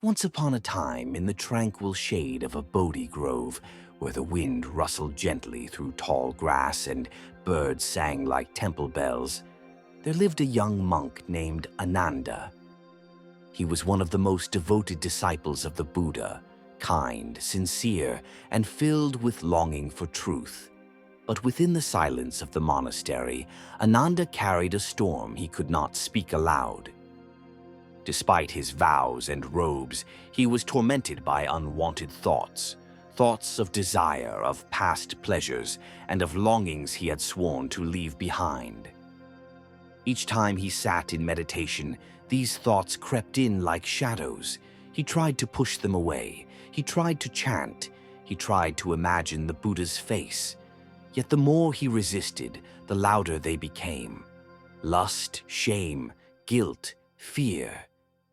Once upon a time, in the tranquil shade of a Bodhi grove, where the wind rustled gently through tall grass and birds sang like temple bells, there lived a young monk named Ananda. He was one of the most devoted disciples of the Buddha, kind, sincere, and filled with longing for truth. But within the silence of the monastery, Ananda carried a storm he could not speak aloud. Despite his vows and robes, he was tormented by unwanted thoughts, thoughts of desire, of past pleasures, and of longings he had sworn to leave behind. Each time he sat in meditation, these thoughts crept in like shadows. He tried to push them away. He tried to chant. He tried to imagine the Buddha's face. Yet the more he resisted, the louder they became. Lust, shame, guilt, fear.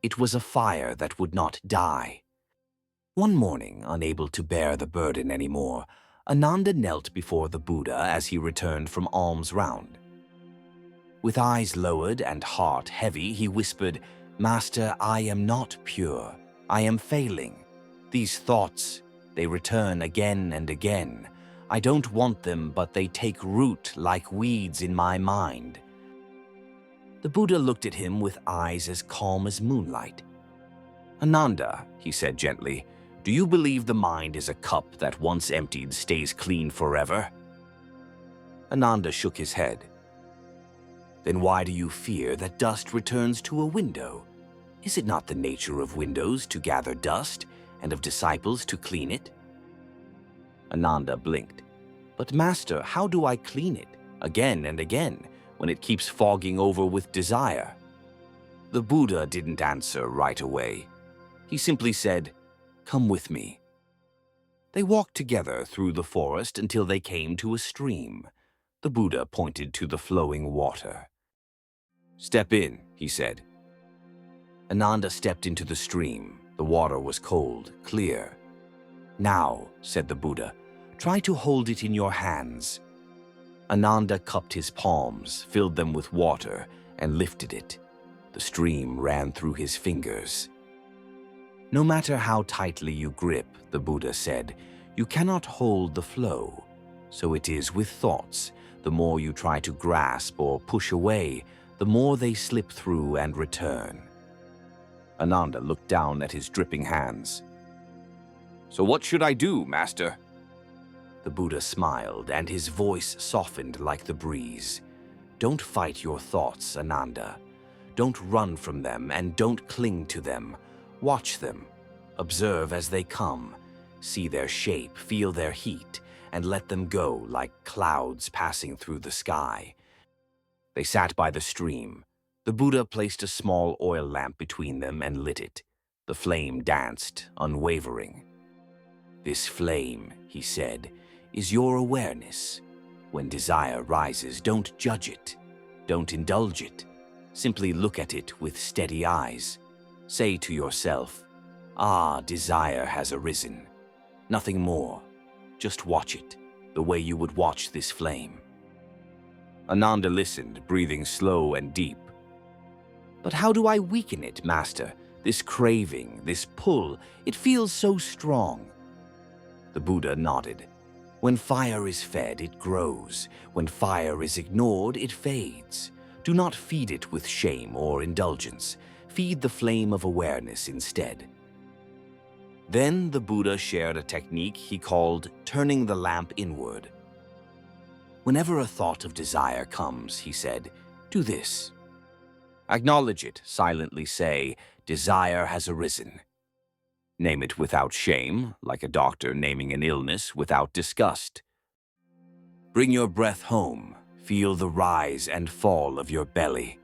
It was a fire that would not die. One morning, unable to bear the burden anymore, Ananda knelt before the Buddha as he returned from alms round. With eyes lowered and heart heavy, he whispered, "Master, I am not pure. I am failing. These thoughts, they return again and again. I don't want them, but they take root like weeds in my mind." The Buddha looked at him with eyes as calm as moonlight. "Ananda," he said gently, "do you believe the mind is a cup that once emptied stays clean forever?" Ananda shook his head. "Then why do you fear that dust returns to a window? Is it not the nature of windows to gather dust and of disciples to clean it?" Ananda blinked. "But Master, how do I clean it, again and again, when it keeps fogging over with desire?" The Buddha didn't answer right away. He simply said, "Come with me." They walked together through the forest until they came to a stream. The Buddha pointed to the flowing water. "Step in," he said. Ananda stepped into the stream. The water was cold, clear. "Now," said the Buddha, "try to hold it in your hands." Ananda cupped his palms, filled them with water, and lifted it. The stream ran through his fingers. "No matter how tightly you grip," the Buddha said, "you cannot hold the flow. So it is with thoughts. The more you try to grasp or push away, the more they slip through and return." Ananda looked down at his dripping hands. "So what should I do, Master?" The Buddha smiled, and his voice softened like the breeze. "Don't fight your thoughts, Ananda. Don't run from them, and don't cling to them. Watch them. Observe as they come. See their shape, feel their heat, and let them go like clouds passing through the sky." They sat by the stream. The Buddha placed a small oil lamp between them and lit it. The flame danced, unwavering. "This flame," he said, "is your awareness. When desire rises, don't judge it. Don't indulge it. Simply look at it with steady eyes. Say to yourself, 'Ah, desire has arisen.' Nothing more. Just watch it, the way you would watch this flame." Ananda listened, breathing slow and deep. "But how do I weaken it, Master? This craving, this pull, it feels so strong." The Buddha nodded. "When fire is fed, it grows. When fire is ignored, it fades. Do not feed it with shame or indulgence. Feed the flame of awareness instead." Then the Buddha shared a technique he called turning the lamp inward. "Whenever a thought of desire comes," he said, "do this. Acknowledge it, silently say, 'Desire has arisen.' Name it without shame, like a doctor naming an illness without disgust. Bring your breath home. Feel the rise and fall of your belly.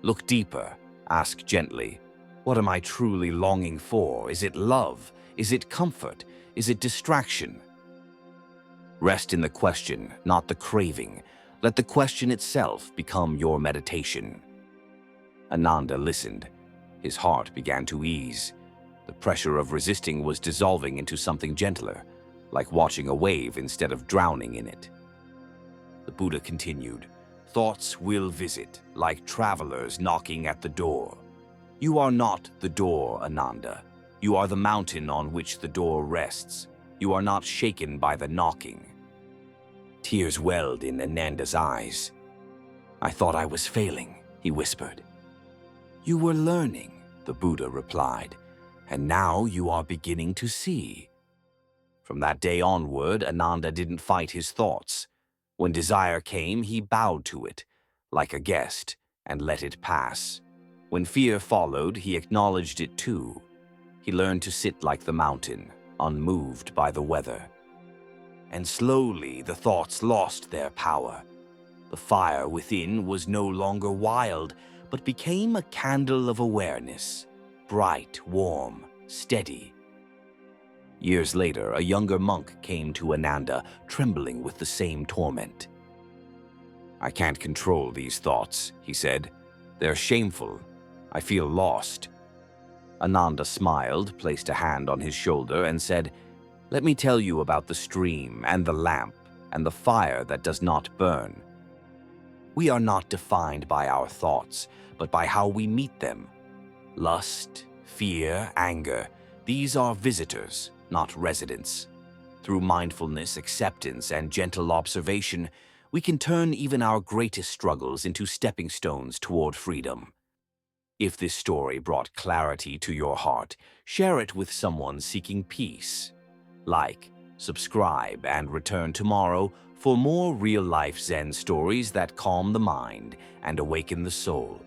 Look deeper. Ask gently, 'What am I truly longing for? Is it love? Is it comfort? Is it distraction?' Rest in the question, not the craving. Let the question itself become your meditation." Ananda listened. His heart began to ease. The pressure of resisting was dissolving into something gentler, like watching a wave instead of drowning in it. The Buddha continued, "Thoughts will visit, like travelers knocking at the door. You are not the door, Ananda. You are the mountain on which the door rests. You are not shaken by the knocking. Tears welled in Ananda's eyes. I thought I was failing, he whispered. You were learning, the Buddha replied, and now you are beginning to see. From that day onward, Ananda didn't fight his thoughts. When desire came, he bowed to it, like a guest, and let it pass. When fear followed, he acknowledged it too. He learned to sit like the mountain, unmoved by the weather. And slowly the thoughts lost their power. The fire within was no longer wild, but became a candle of awareness, bright, warm, steady. Years later, a younger monk came to Ananda, trembling with the same torment. I can't control these thoughts, he said. They're shameful. I feel lost. Ananda smiled, placed a hand on his shoulder, and said, Let me tell you about the stream and the lamp and the fire that does not burn. We are not defined by our thoughts, but by how we meet them. Lust, fear, anger, these are visitors, not residents. Through mindfulness, acceptance, and gentle observation, we can turn even our greatest struggles into stepping stones toward freedom. If this story brought clarity to your heart, share it with someone seeking peace. Like, subscribe, and return tomorrow for more real-life Zen stories that calm the mind and awaken the soul.